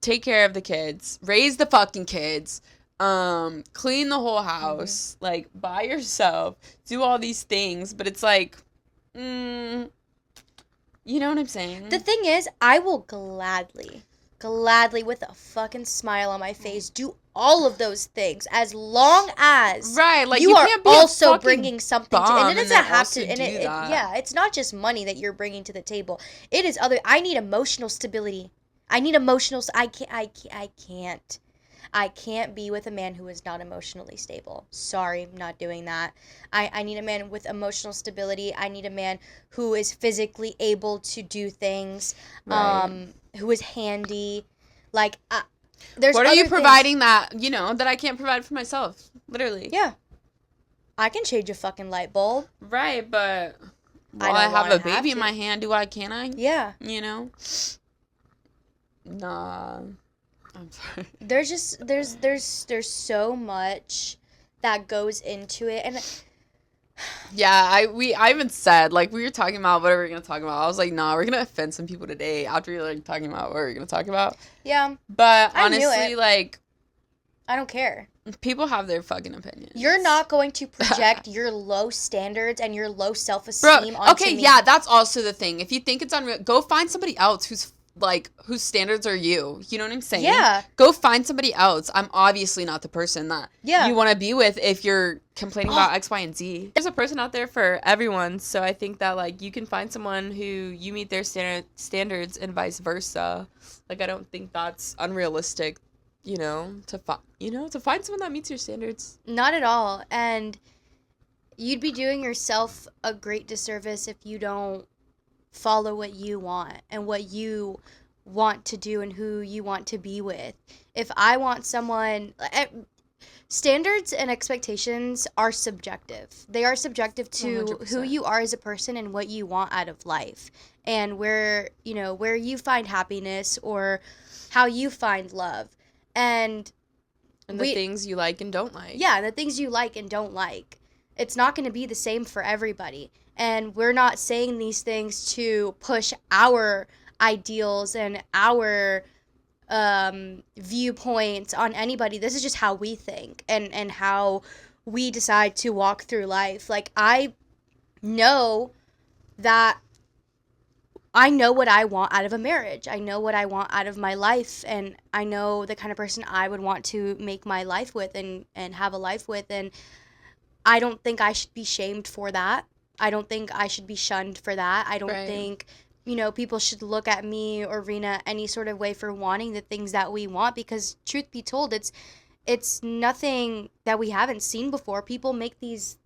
take care of the kids, raise the fucking kids, clean the whole house, like, by yourself, do all these things, but it's like, you know what I'm saying? The thing is, I will gladly with a fucking smile on my face do all of those things as long as like, you are can't be also bringing something to, and it doesn't have to, and it's not just money that you're bringing to the table. It is other. I need emotional stability. I can't be with a man who is not emotionally stable. Sorry, I'm not doing that. I need a man with emotional stability. I need a man who is physically able to do things, who is handy. Like, there's what are you things. providing that, you know, that I can't provide for myself? Literally. Yeah. I can change a fucking light bulb. Right, but while I have a baby in my hand, can I? Yeah. You know? Nah. I'm sorry. There's so much that goes into it, and yeah, I even said, like, we were talking about what are we gonna talk about. I was like, nah, we're gonna offend some people today after you're like talking about what we're gonna talk about. Yeah. But honestly, like, I don't care. People have their fucking opinions. You're not going to project your low standards and your low self-esteem Bro, onto okay, me. yeah, that's also the thing. If you think it's unreal, go find somebody else whose standards are you. You know what I'm saying? Yeah. Go find somebody else. I'm obviously not the person that you want to be with if you're complaining about X, Y, and Z. There's a person out there for everyone, so I think that, like, you can find someone who you meet their standards and vice versa. Like, I don't think that's unrealistic, to find someone that meets your standards. Not at all. And you'd be doing yourself a great disservice if you don't follow what you want and what you want to do and who you want to be with. If I want someone, standards and expectations are subjective. They are subjective to 100%. who you are as a person and what you want out of life, and where you find happiness or how you find love, and the things you like and don't like. Yeah, the things you like and don't like. It's not going to be the same for everybody. And we're not saying these things to push our ideals and our viewpoints on anybody. This is just how we think and how we decide to walk through life. Like, I know what I want out of a marriage. I know what I want out of my life, and I know the kind of person I would want to make my life with and have a life with, and I don't think I should be shamed for that. I don't think I should be shunned for that. I don't think, people should look at me or Rena any sort of way for wanting the things that we want, because truth be told, it's nothing that we haven't seen before. People make things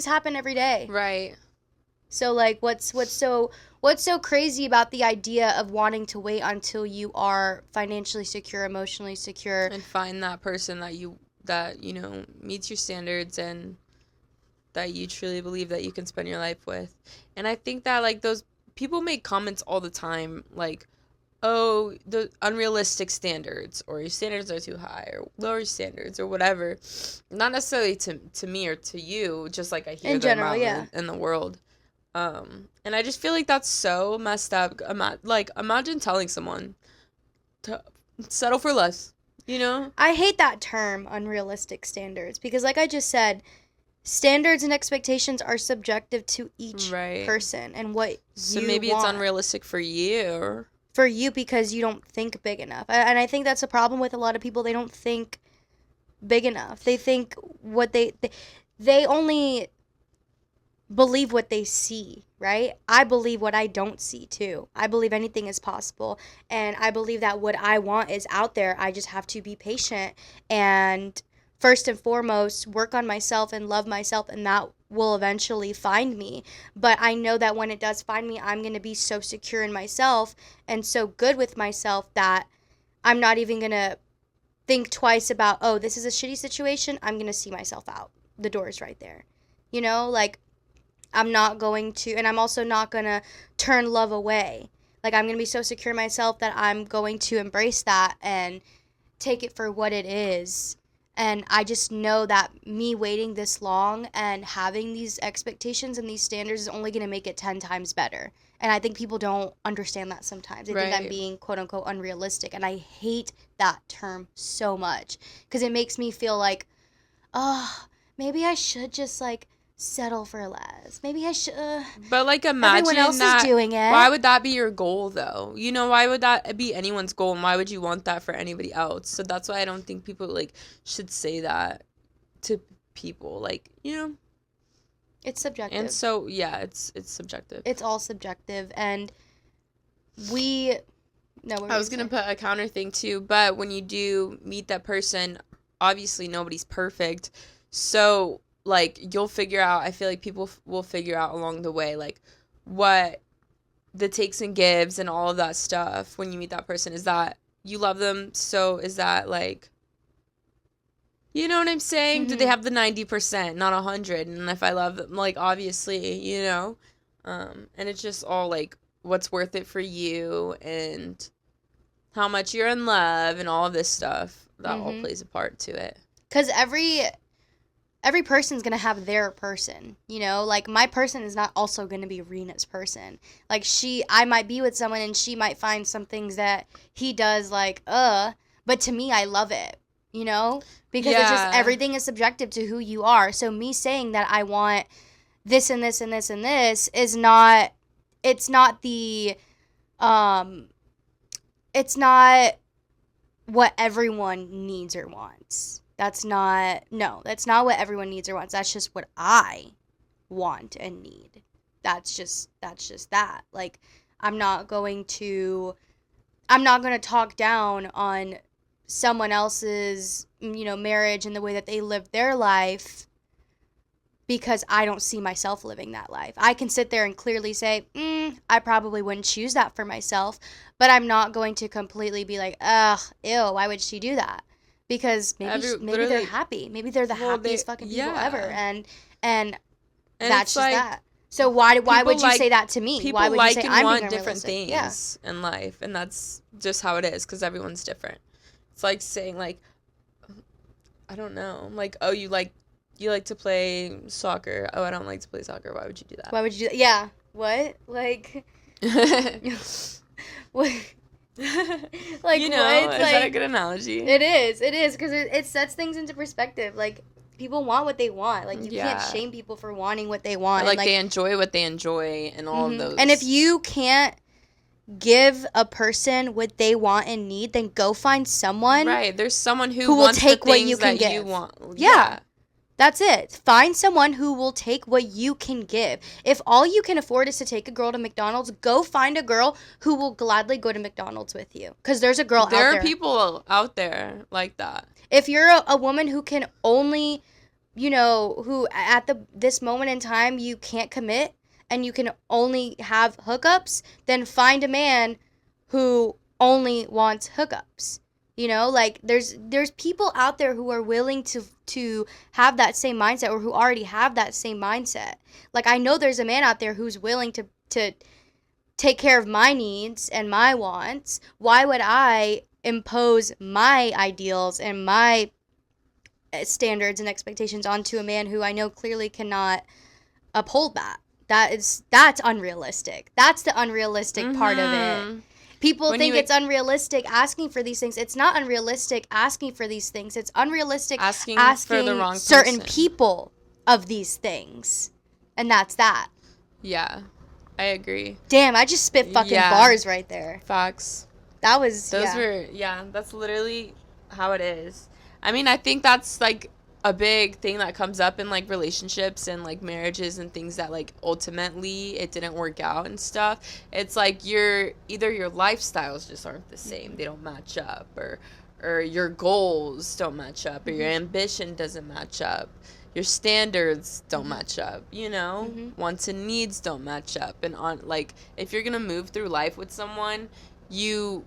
happen every day. Right. So, like, what's so crazy about the idea of wanting to wait until you are financially secure, emotionally secure, and find that person that meets your standards and that you truly believe that you can spend your life with? And I think that, like, those people make comments all the time, like, oh, the unrealistic standards, or your standards are too high, or lower standards, or whatever. Not necessarily to me or to you, just like I hear in them general, out in the world. And I just feel like that's so messed up. Imagine telling someone to settle for less, I hate that term, unrealistic standards, because, like I just said, standards and expectations are subjective to each person and what so you maybe want. It's unrealistic for you. For you, because you don't think big enough. And I think that's a problem with a lot of people. They don't think big enough. They think they only believe what they see, right? I believe what I don't see too. I believe anything is possible, and I believe that what I want is out there. I just have to be patient and first and foremost work on myself and love myself, and that will eventually find me. But I know that when it does find me, I'm going to be so secure in myself and so good with myself that I'm not even going to think twice about, oh, this is a shitty situation. I'm going to see myself out. The door's right there. Like, I'm not going to, and I'm also not going to turn love away. Like, I'm going to be so secure in myself that I'm going to embrace that and take it for what it is. And I just know that me waiting this long and having these expectations and these standards is only going to make it 10 times better. And I think people don't understand that sometimes. They think I'm being, quote unquote, unrealistic. And I hate that term so much, because it makes me feel like, oh, maybe I should just, like, settle for less. Maybe I should. But, like, imagine everyone else that, is doing it. Why would that be your goal, though? Why would that be anyone's goal, and why would you want that for anybody else? So that's why I don't think people, like, should say that to people. Like, it's subjective. And so, yeah, it's subjective. It's all subjective, and I was gonna put a counter thing too, but when you do meet that person, obviously nobody's perfect, so, like, you'll figure out, I feel like people will figure out along the way, like, what the takes and gives and all of that stuff when you meet that person. Is that you love them, so is that, like, you know what I'm saying? Mm-hmm. Do they have the 90%, not 100? And if I love them, like, obviously, and it's just all, like, what's worth it for you and how much you're in love and all of this stuff. That all plays a part to it. Because every person's going to have their person, Like, my person is not also going to be Rena's person. Like, I might be with someone and she might find some things that he does, like, but to me, I love it. you know? Because it's just, everything is subjective to who you are. So me saying that I want this and this and this and this is not, it's not the, it's not what everyone needs or wants. That's not what everyone needs or wants. That's just what I want and need. That's just that. Like, I'm not going to talk down on someone else's, marriage and the way that they live their life because I don't see myself living that life. I can sit there and clearly say, I probably wouldn't choose that for myself, but I'm not going to completely be like, ugh, ew, why would she do that? Because maybe they're happy. Maybe they're the happiest fucking people ever, and that's just like, that. So why would you say that to me? People why would like you say and I'm want different things in life, and that's just how it is because everyone's different. It's like saying, like, I don't know, like, oh, you like to play soccer. Oh, I don't like to play soccer. Why would you do that? Why would you do that? Yeah. What? Like, what? Like, is like, that a good analogy? It is because it sets things into perspective. Like, people want what they want. Like, you can't shame people for wanting what they want. Like, they enjoy what they enjoy and all of those. And if you can't give a person what they want and need, then go find someone. Right. There's someone who will wants take the things what you can that give. You want. Yeah. That's it. Find someone who will take what you can give. If all you can afford is to take a girl to McDonald's, go find a girl who will gladly go to McDonald's with you. Because there's a girl out there. There are people out there like that. If you're a woman who can only, who at this moment in time you can't commit and you can only have hookups, then find a man who only wants hookups. Like, there's people out there who are willing to have that same mindset or who already have that same mindset. Like, I know there's a man out there who's willing to take care of my needs and my wants. Why would I impose my ideals and my standards and expectations onto a man who I know clearly cannot uphold that? That's unrealistic. That's the unrealistic part of it. People think it's unrealistic asking for these things. It's not unrealistic asking for these things. It's unrealistic asking for the wrong certain people of these things. And that's that. Yeah, I agree. Damn, I just spit fucking bars right there. Facts. Those were, that's literally how it is. I mean, I think that's, like, a big thing that comes up in, like, relationships and, like, marriages and things that, like, ultimately it didn't work out and stuff. It's like either your lifestyles just aren't the same. They don't match up, or your goals don't match up, or your ambition doesn't match up. Your standards don't match up, wants and needs don't match up. And if you're going to move through life with someone, you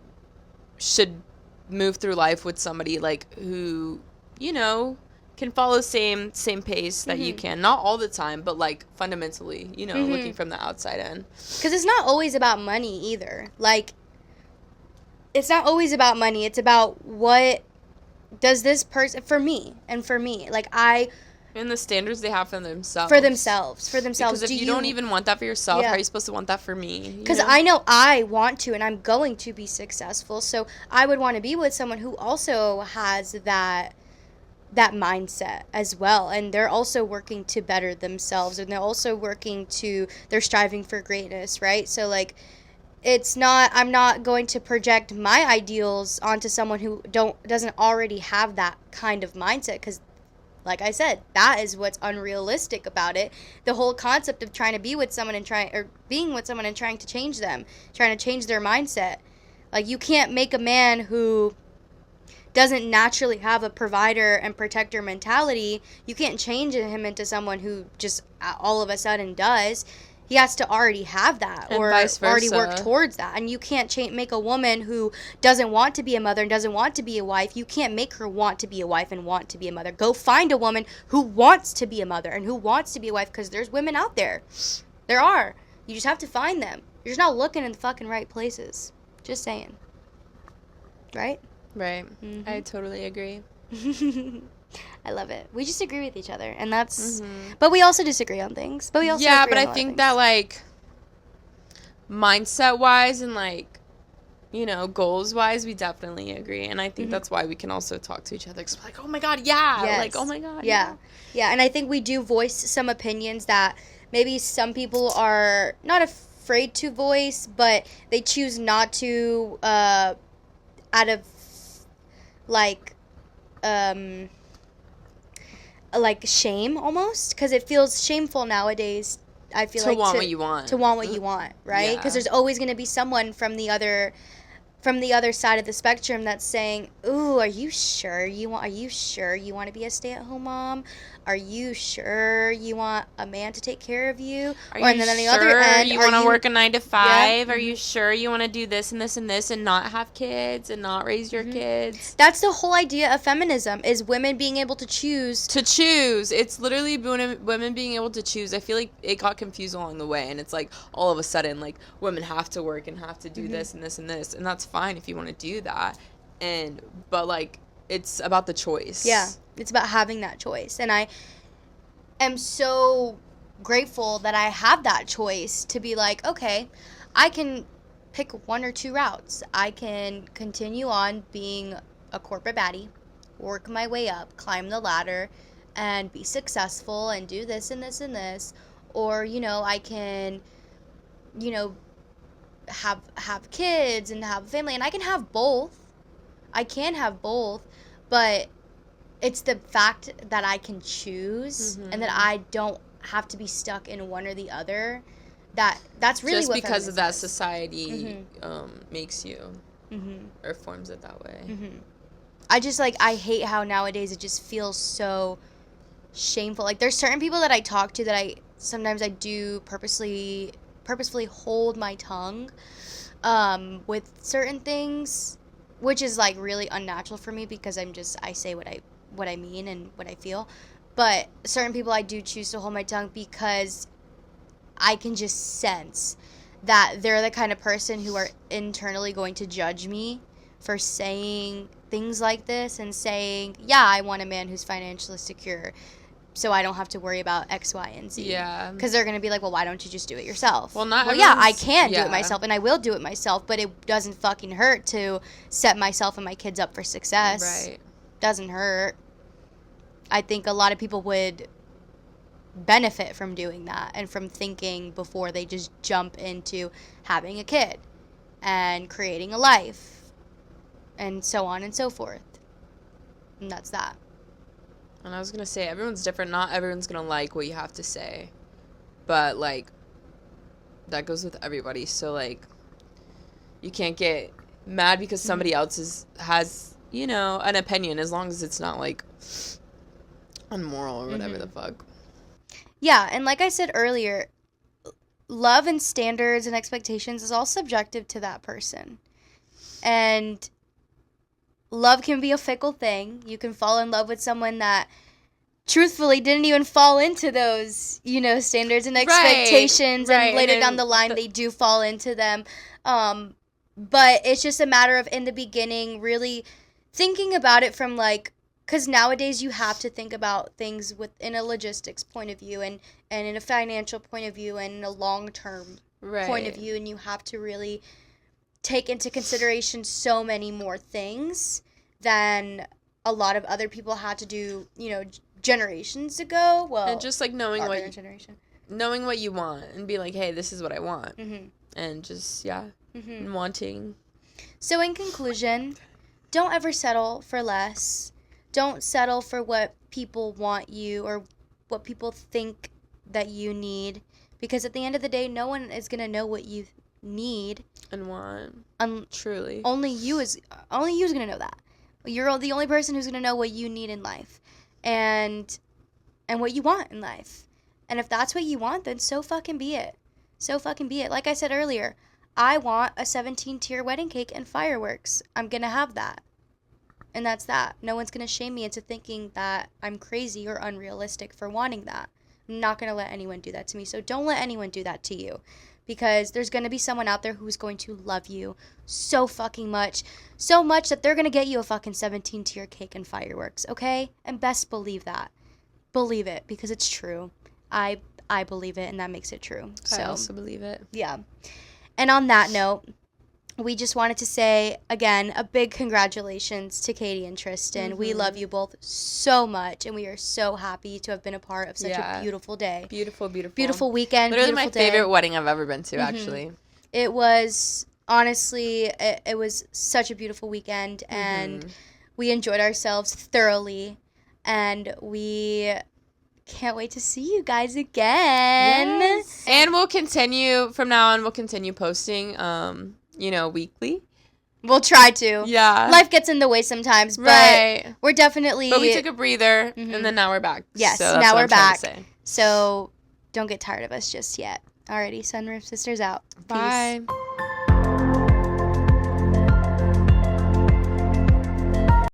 should move through life with somebody, like, who, can follow same pace that you can. Not all the time, but, like, fundamentally, looking from the outside in. Because it's not always about money either. Like, it's not always about money. It's about what does this person, for me, like, and the standards they have for themselves. Because if you don't even want that for yourself, how are you supposed to want that for me? Because I know I want to, and I'm going to be successful. So I would want to be with someone who also has that mindset as well, and they're also working to better themselves, and they're also they're striving for greatness, right? So, like, I'm not going to project my ideals onto someone who doesn't already have that kind of mindset, because, like I said, that is what's unrealistic about it. The whole concept of trying to be with someone being with someone and trying to change them, trying to change their mindset. Like, you can't make a man who doesn't naturally have a provider and protector mentality, you can't change him into someone who just all of a sudden does. He has to already have that, and or vice versa. Already work towards that. And you can't make a woman who doesn't want to be a mother and doesn't want to be a wife, you can't make her want to be a wife and want to be a mother. Go find a woman who wants to be a mother and who wants to be a wife, because there's women out there. There are. You just have to find them. You're just not looking in the fucking right places. Just saying. Right? Right. I totally agree. I love it. We just agree with each other, and that's but we also disagree on things. But we also agree but on I think that, like, mindset wise and, like, goals wise, we definitely agree. And I think that's why we can also talk to each other. Because we're like, oh my God, yeah. Yes. Like, oh my God. Yeah. Yeah. And I think we do voice some opinions that maybe some people are not afraid to voice, but they choose not to out of like shame almost, because it feels shameful nowadays. I feel to like want what you want. To want what you want, right? Because there's always going to be someone from the other side of the spectrum that's saying, "Ooh, are you sure you want to be a stay-at-home mom? Are you sure you want a man to take care of you?" Are you then on the sure other end, you want to work a 9 to 5? Yeah. Are you sure you want to do this and this and this and not have kids and not raise your kids? That's the whole idea of feminism, is women being able to choose. It's literally women being able to choose. I feel like it got confused along the way, and it's like all of a sudden like women have to work and have to do this and this and this, and that's fine if you want to do that, but like it's about the choice. Yeah, it's about having that choice. And I am so grateful that I have that choice to be like, okay, I can pick one or two routes. I can continue on being a corporate baddie, work my way up, climb the ladder, and be successful and do this and this and this. Or, I can, have kids and have a family. And I can have both. But it's the fact that I can choose and that I don't have to be stuck in one or the other. That's really just what because of that is. Society makes you or forms it that way. I just I hate how nowadays it just feels so shameful. Like, there's certain people that I talk to that I sometimes do purposefully hold my tongue with certain things, which is really unnatural for me because I say what I mean and what I feel. But certain people I do choose to hold my tongue because I can just sense that they're the kind of person who are internally going to judge me for saying things like this and saying, yeah, I want a man who's financially secure so I don't have to worry about X, Y, and Z. Yeah. Because they're going to be like, well, why don't you just do it yourself? Well, yeah, I can do it myself, and I will do it myself, but it doesn't fucking hurt to set myself and my kids up for success. Right. Doesn't hurt. I think a lot of people would benefit from doing that and from thinking before they just jump into having a kid and creating a life and so on and so forth. And that's that. And I was going to say, everyone's different. Not everyone's going to like what you have to say. But, that goes with everybody. So, you can't get mad because somebody else has, an opinion, as long as it's not, unmoral or whatever the fuck. Yeah, and like I said earlier, love and standards and expectations is all subjective to that person. And love can be a fickle thing. You can fall in love with someone that truthfully didn't even fall into those, standards and expectations. Right. And later down the line, they do fall into them. But it's just a matter of, in the beginning, really thinking about it from, because nowadays you have to think about things within a logistics point of view and in a financial point of view and in a long-term point of view. And you have to really take into consideration so many more things than a lot of other people had to do, generations ago. Well, and just knowing what you want and be like, hey, this is what I want. And just and wanting. So in conclusion, don't ever settle for less. Don't settle for what people want you or what people think that you need, because at the end of the day, no one is going to know what you need and want. Truly. Only you is going to know that. You're the only person who's going to know what you need in life and what you want in life. And if that's what you want, then so fucking be it. So fucking be it. Like I said earlier, I want a 17-tier wedding cake and fireworks. I'm going to have that. And that's that. No one's going to shame me into thinking that I'm crazy or unrealistic for wanting that. I'm not going to let anyone do that to me. So don't let anyone do that to you. Because there's going to be someone out there who's going to love you so fucking much. So much that they're going to get you a fucking 17-tier cake and fireworks, okay? And best believe that. Believe it, because it's true. I believe it, and that makes it true. So, I also believe it. Yeah. And on that note, we just wanted to say, again, a big congratulations to Katie and Tristan. We love you both so much, and we are so happy to have been a part of such a beautiful day. Beautiful weekend. Literally beautiful my favorite wedding I've ever been to, actually. It was, honestly, it was such a beautiful weekend, and we enjoyed ourselves thoroughly, and we can't wait to see you guys again. Yes. And we'll continue, from now on, we'll continue posting, weekly. We'll try to. Yeah. Life gets in the way sometimes, but we're definitely... But we took a breather, and then now we're back. Yes, so that's now what we're I'm trying back. to say. So don't get tired of us just yet. Alrighty, Sunroom Sisters out. Bye. Peace.